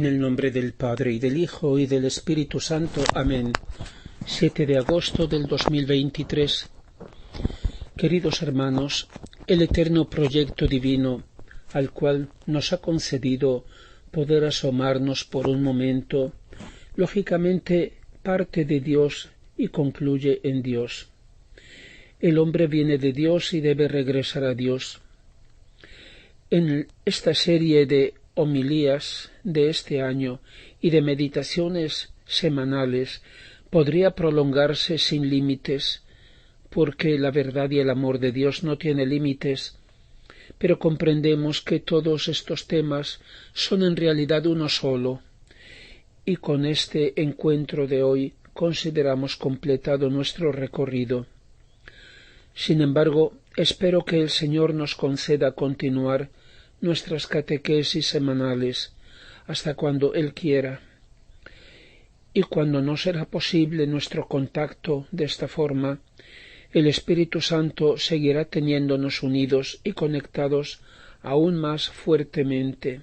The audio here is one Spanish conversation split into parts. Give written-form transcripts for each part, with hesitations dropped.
En el nombre del Padre, y del Hijo, y del Espíritu Santo. Amén. 7 de agosto del 2023. Queridos hermanos, el eterno proyecto divino, al cual nos ha concedido poder asomarnos por un momento, lógicamente parte de Dios y concluye en Dios. El hombre viene de Dios y debe regresar a Dios. En esta serie de homilías de este año y de meditaciones semanales podría prolongarse sin límites, porque la verdad y el amor de Dios no tiene límites, pero comprendemos que todos estos temas son en realidad uno solo, y con este encuentro de hoy consideramos completado nuestro recorrido. Sin embargo, espero que el Señor nos conceda continuar nuestras catequesis semanales hasta cuando Él quiera. Y cuando no será posible nuestro contacto de esta forma, el Espíritu Santo seguirá teniéndonos unidos y conectados aún más fuertemente.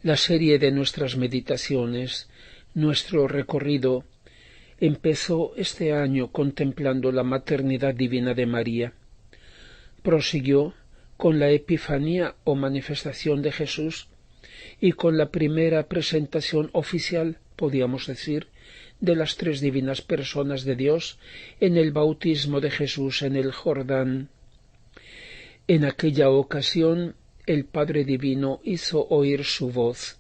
La serie de nuestras meditaciones, nuestro recorrido, empezó este año contemplando la maternidad divina de María. Prosiguió con la Epifanía o manifestación de Jesús y con la primera presentación oficial, podríamos decir, de las tres divinas personas de Dios en el bautismo de Jesús en el Jordán. En aquella ocasión el Padre Divino hizo oír su voz: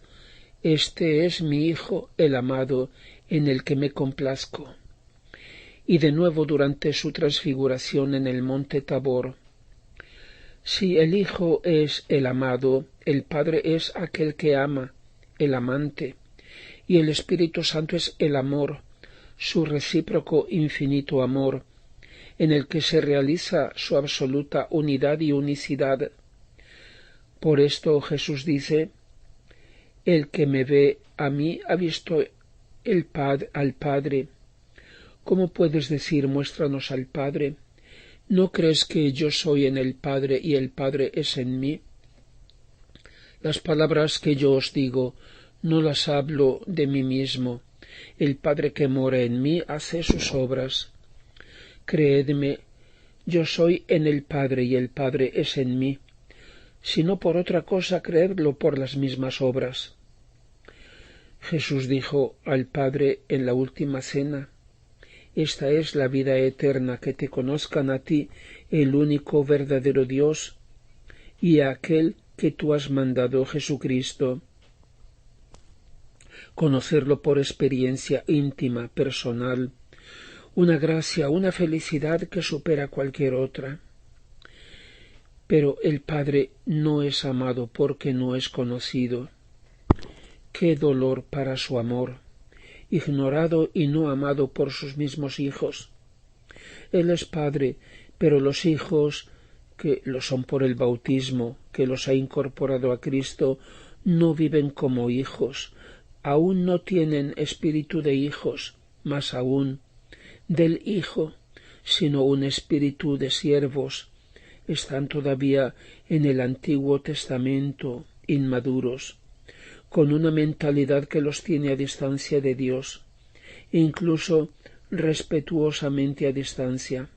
«Este es mi Hijo, el amado, en el que me complazco». Y de nuevo durante su transfiguración en el monte Tabor: «Si el Hijo es el amado, el Padre es aquel que ama, el amante, y el Espíritu Santo es el amor, su recíproco infinito amor, en el que se realiza su absoluta unidad y unicidad». Por esto Jesús dice: «El que me ve a mí ha visto al Padre». ¿Cómo puedes decir muéstranos al Padre? ¿No crees que yo soy en el Padre y el Padre es en mí? Las palabras que yo os digo no las hablo de mí mismo. El Padre que mora en mí hace sus obras. Creedme, yo soy en el Padre y el Padre es en mí. Si no por otra cosa, creedlo por las mismas obras. Jesús dijo al Padre en la última cena: «Esta es la vida eterna, que te conozcan a ti, el único verdadero Dios, y a aquel que tú has mandado, Jesucristo». Conocerlo por experiencia íntima, personal, una gracia, una felicidad que supera cualquier otra. Pero el Padre no es amado porque no es conocido. ¡Qué dolor para su amor! Ignorado y no amado por sus mismos hijos. Él es Padre, pero los hijos, que lo son por el bautismo, que los ha incorporado a Cristo, no viven como hijos, aún no tienen espíritu de hijos, más aún del Hijo, sino un espíritu de siervos. Están todavía en el Antiguo Testamento, inmaduros, con una mentalidad que los tiene a distancia de Dios, incluso respetuosamente a distancia.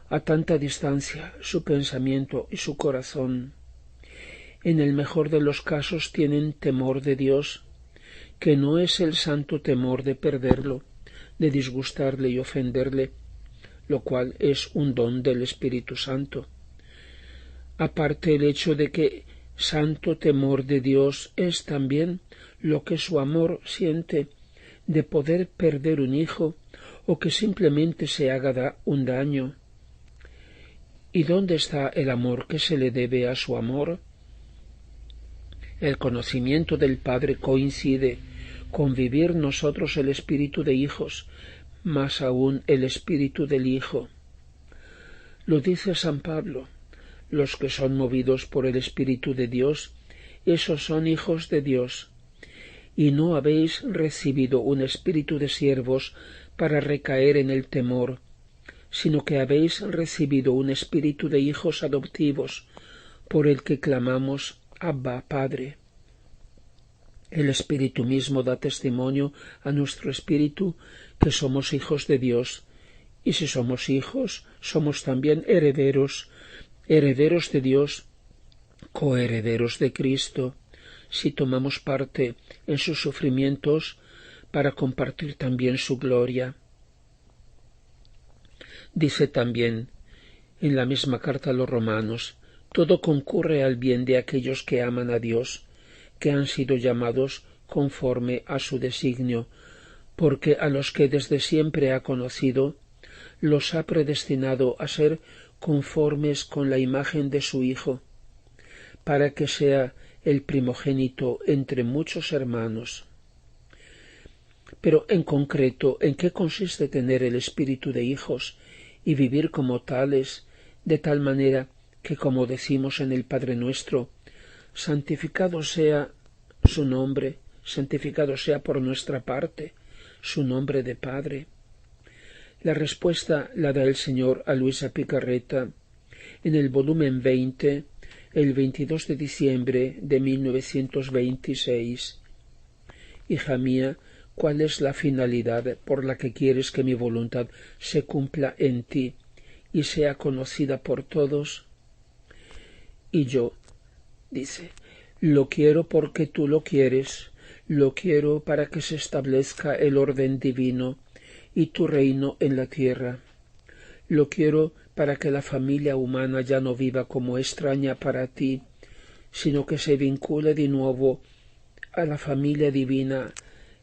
A tanta distancia su pensamiento y su corazón. En el mejor de los casos tienen temor de Dios, que no es el santo temor de perderlo, de disgustarle y ofenderle, lo cual es un don del Espíritu Santo. Aparte el hecho de que santo temor de Dios es también lo que su amor siente de poder perder un hijo o que simplemente se haga un daño. ¿Y dónde está el amor que se le debe a su amor? El conocimiento del Padre coincide con vivir nosotros el espíritu de hijos, más aún el espíritu del Hijo. Lo dice San Pablo: «Los que son movidos por el Espíritu de Dios, esos son hijos de Dios. Y no habéis recibido un espíritu de siervos para recaer en el temor, sino que habéis recibido un espíritu de hijos adoptivos, por el que clamamos: Abba, Padre». El Espíritu mismo da testimonio a nuestro espíritu que somos hijos de Dios, y si somos hijos, somos también herederos, herederos de Dios, coherederos de Cristo, si tomamos parte en sus sufrimientos para compartir también su gloria. Dice también en la misma carta a los romanos: todo concurre al bien de aquellos que aman a Dios, que han sido llamados conforme a su designio, porque a los que desde siempre ha conocido, los ha predestinado a ser conformes con la imagen de su Hijo, para que sea el primogénito entre muchos hermanos. Pero en concreto, ¿en qué consiste tener el espíritu de hijos y vivir como tales, de tal manera que, como decimos en el Padre Nuestro, santificado sea su nombre, santificado sea por nuestra parte su nombre de Padre? La respuesta la da el Señor a Luisa Picarreta en el volumen 20, el 22 de diciembre de 1926. Hija mía, ¿cuál es la finalidad por la que quieres que mi voluntad se cumpla en ti y sea conocida por todos? Y yo, dice, lo quiero porque tú lo quieres, lo quiero para que se establezca el orden divino y tu reino en la tierra. Lo quiero para que la familia humana ya no viva como extraña para ti, sino que se vincule de nuevo a la familia divina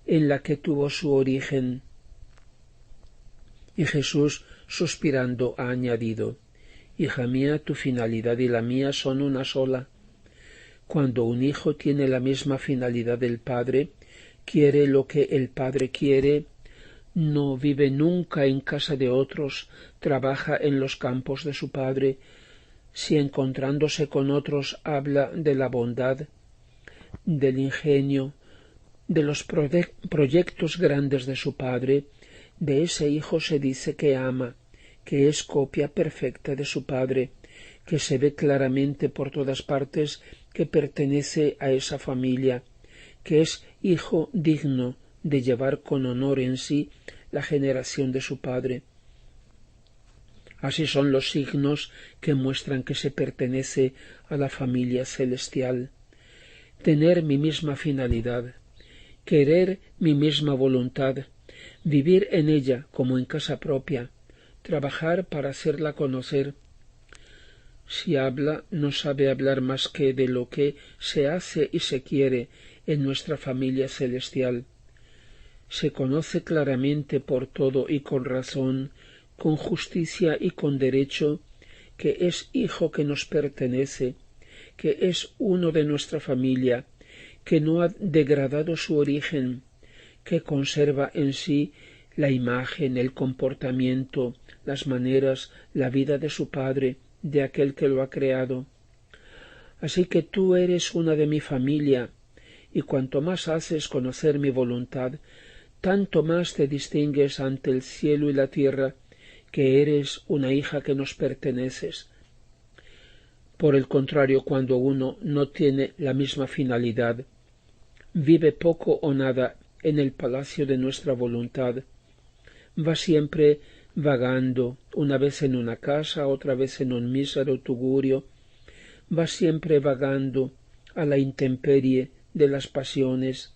en la que tuvo su origen. Y Jesús, suspirando, ha añadido: hija mía, tu finalidad y la mía son una sola. Cuando un hijo tiene la misma finalidad del Padre, quiere lo que el Padre quiere, no vive nunca en casa de otros, trabaja en los campos de su Padre, si encontrándose con otros habla de la bondad, del ingenio, de los proyectos grandes de su Padre, de ese hijo se dice que ama, que es copia perfecta de su Padre, que se ve claramente por todas partes que pertenece a esa familia, que es hijo digno de llevar con honor en sí la generación de su Padre. Así son los signos que muestran que se pertenece a la familia celestial. Tener mi misma finalidad, querer mi misma voluntad, vivir en ella como en casa propia, trabajar para hacerla conocer. Si habla, no sabe hablar más que de lo que se hace y se quiere en nuestra familia celestial. Se conoce claramente por todo y con razón, con justicia y con derecho, que es hijo que nos pertenece, que es uno de nuestra familia, que no ha degradado su origen, que conserva en sí la imagen, el comportamiento, las maneras, la vida de su Padre, de aquel que lo ha creado. Así que tú eres una de mi familia, y cuanto más haces conocer mi voluntad, tanto más te distingues ante el cielo y la tierra, que eres una hija que nos perteneces. Por el contrario, cuando uno no tiene la misma finalidad, vive poco o nada en el palacio de nuestra voluntad, va siempre vagando, una vez en una casa, otra vez en un mísero tugurio, va siempre vagando a la intemperie de las pasiones,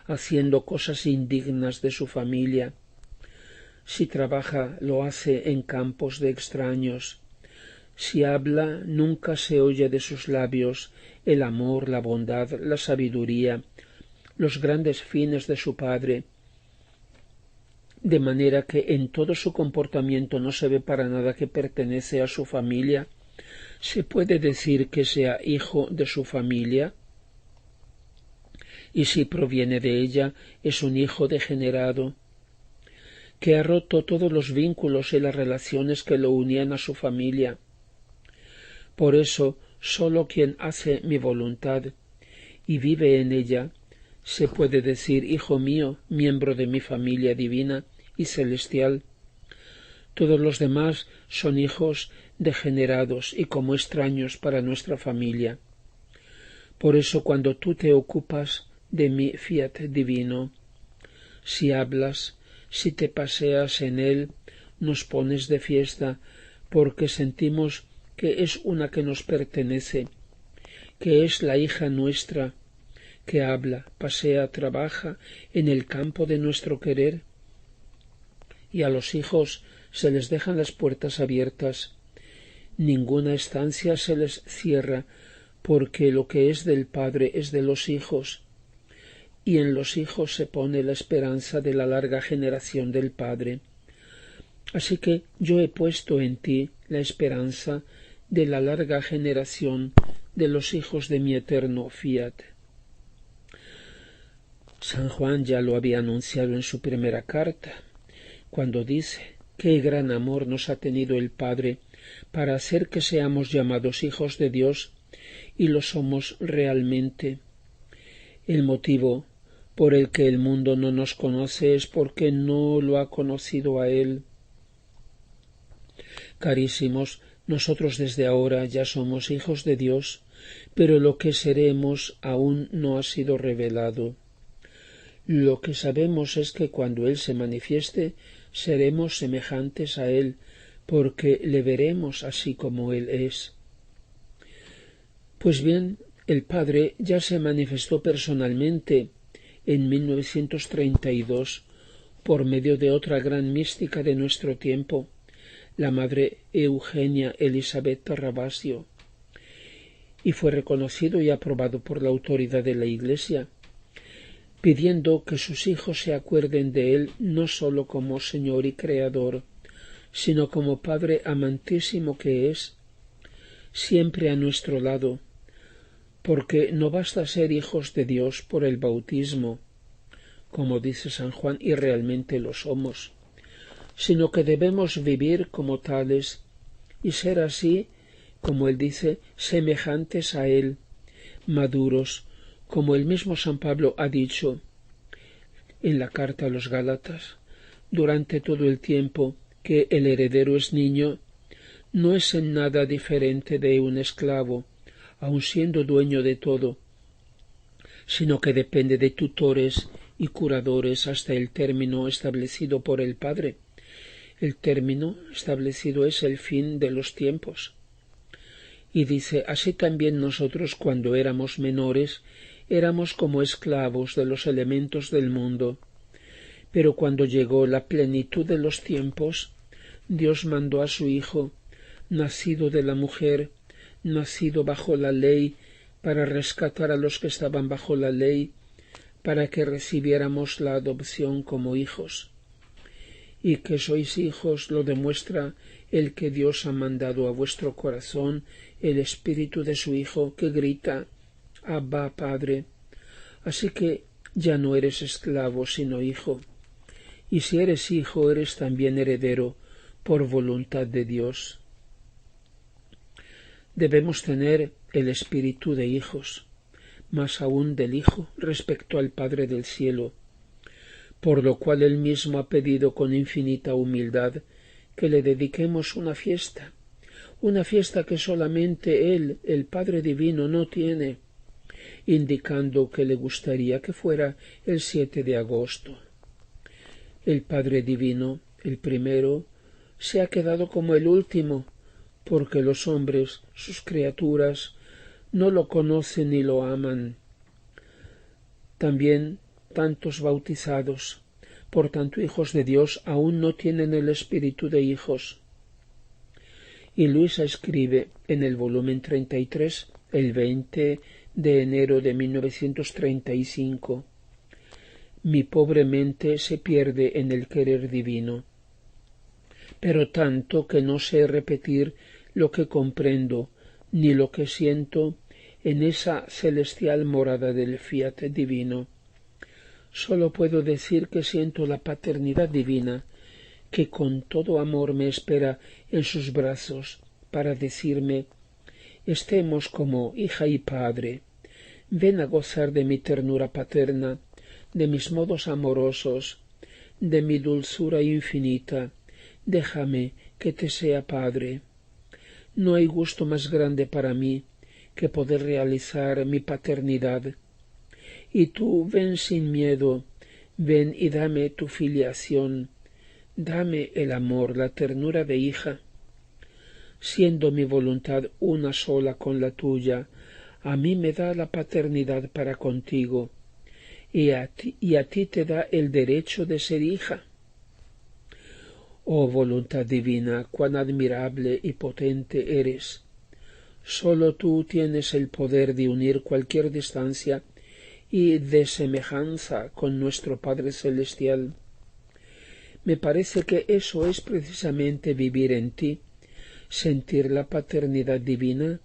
haciendo cosas indignas de su familia. Si trabaja, lo hace en campos de extraños. Si habla, nunca se oye de sus labios el amor, la bondad, la sabiduría, los grandes fines de su Padre, de manera que en todo su comportamiento no se ve para nada que pertenece a su familia. ¿Se puede decir que sea hijo de su familia? Y si proviene de ella, es un hijo degenerado, que ha roto todos los vínculos y las relaciones que lo unían a su familia. Por eso, sólo quien hace mi voluntad y vive en ella, se puede decir hijo mío, miembro de mi familia divina y celestial. Todos los demás son hijos degenerados y como extraños para nuestra familia. Por eso cuando tú te ocupas de mi fiat divino, si hablas, si te paseas en él, nos pones de fiesta, porque sentimos que es una que nos pertenece, que es la hija nuestra, que habla, pasea, trabaja en el campo de nuestro querer. Y a los hijos se les dejan las puertas abiertas, ninguna estancia se les cierra, porque lo que es del Padre es de los hijos, y en los hijos se pone la esperanza de la larga generación del Padre. Así que yo he puesto en ti la esperanza de la larga generación de los hijos de mi eterno fiat. San Juan ya lo había anunciado en su primera carta, cuando dice: «Qué gran amor nos ha tenido el Padre para hacer que seamos llamados hijos de Dios, y lo somos realmente. El motivo por el que el mundo no nos conoce es porque no lo ha conocido a Él». Carísimos, nosotros desde ahora ya somos hijos de Dios, pero lo que seremos aún no ha sido revelado. Lo que sabemos es que cuando Él se manifieste, seremos semejantes a Él, porque le veremos así como Él es. Pues bien, el Padre ya se manifestó personalmente en 1932 por medio de otra gran mística de nuestro tiempo, la Madre Eugenia Elizabeth Ravasio, y fue reconocido y aprobado por la autoridad de la Iglesia, pidiendo que sus hijos se acuerden de Él no sólo como Señor y Creador, sino como Padre amantísimo que es, siempre a nuestro lado, porque no basta ser hijos de Dios por el bautismo, como dice San Juan, y realmente lo somos, sino que debemos vivir como tales y ser así, como él dice, semejantes a Él, maduros, como el mismo San Pablo ha dicho en la carta a los Gálatas: durante todo el tiempo que el heredero es niño, no es en nada diferente de un esclavo, aun siendo dueño de todo, sino que depende de tutores y curadores hasta el término establecido por el Padre. El término establecido es el fin de los tiempos. Y dice: así también nosotros, cuando éramos menores, éramos como esclavos de los elementos del mundo. Pero cuando llegó la plenitud de los tiempos, Dios mandó a su Hijo, nacido de la mujer, nacido bajo la ley, para rescatar a los que estaban bajo la ley, para que recibiéramos la adopción como hijos. Y que sois hijos lo demuestra el que Dios ha mandado a vuestro corazón el Espíritu de su Hijo, que grita: Abba, Padre. Así que ya no eres esclavo, sino hijo. Y si eres hijo, eres también heredero, por voluntad de Dios. Debemos tener el espíritu de hijos, más aún del Hijo respecto al Padre del cielo, por lo cual Él mismo ha pedido con infinita humildad que le dediquemos una fiesta que solamente Él, el Padre Divino, no tiene, indicando que le gustaría que fuera el 7 de agosto. El Padre Divino, el primero, se ha quedado como el último, porque los hombres, sus criaturas, no lo conocen ni lo aman. También tantos bautizados, por tanto hijos de Dios, aún no tienen el espíritu de hijos. Y Luisa escribe en el volumen 33, el 20 de enero de 1935, «Mi pobre mente se pierde en el querer divino, pero tanto que no sé repetir lo que comprendo ni lo que siento en esa celestial morada del fiat divino. Sólo puedo decir que siento la paternidad divina, que con todo amor me espera en sus brazos para decirme: estemos como hija y padre, ven a gozar de mi ternura paterna, de mis modos amorosos, de mi dulzura infinita, déjame que te sea padre. No hay gusto más grande para mí que poder realizar mi paternidad. Y tú ven sin miedo, ven y dame tu filiación, dame el amor, la ternura de hija. Siendo mi voluntad una sola con la tuya, a mí me da la paternidad para contigo, y a ti te da el derecho de ser hija. Oh voluntad divina, cuán admirable y potente eres. Sólo tú tienes el poder de unir cualquier distancia y de semejanza con nuestro Padre Celestial. Me parece que eso es precisamente vivir en ti, sentir la paternidad divina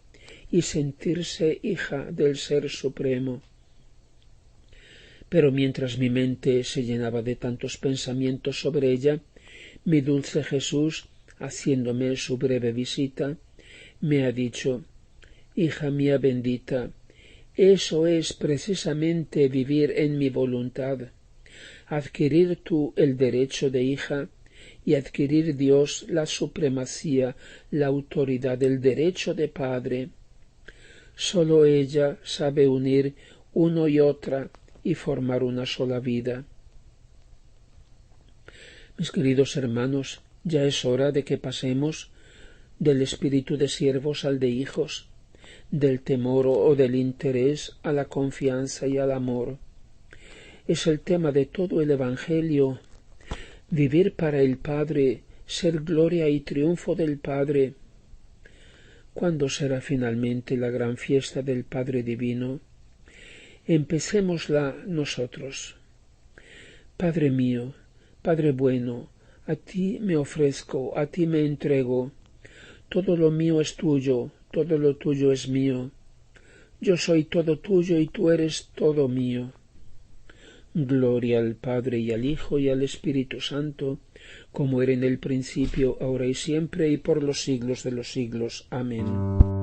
y sentirse hija del Ser Supremo. Pero mientras mi mente se llenaba de tantos pensamientos sobre ella, mi dulce Jesús, haciéndome su breve visita, me ha dicho: hija mía bendita, eso es precisamente vivir en mi voluntad, adquirir tú el derecho de hija y adquirir Dios la supremacía, la autoridad del derecho de padre. Sólo ella sabe unir uno y otra y formar una sola vida. Mis queridos hermanos, ya es hora de que pasemos del espíritu de siervos al de hijos, del temor o del interés a la confianza y al amor. Es el tema de todo el Evangelio. Vivir para el Padre, ser gloria y triunfo del Padre. ¿Cuándo será finalmente la gran fiesta del Padre Divino? Empecémosla nosotros. Padre mío, Padre bueno, a ti me ofrezco, a ti me entrego. Todo lo mío es tuyo, todo lo tuyo es mío. Yo soy todo tuyo y tú eres todo mío. Gloria al Padre y al Hijo y al Espíritu Santo, como era en el principio, ahora y siempre, y por los siglos de los siglos. Amén.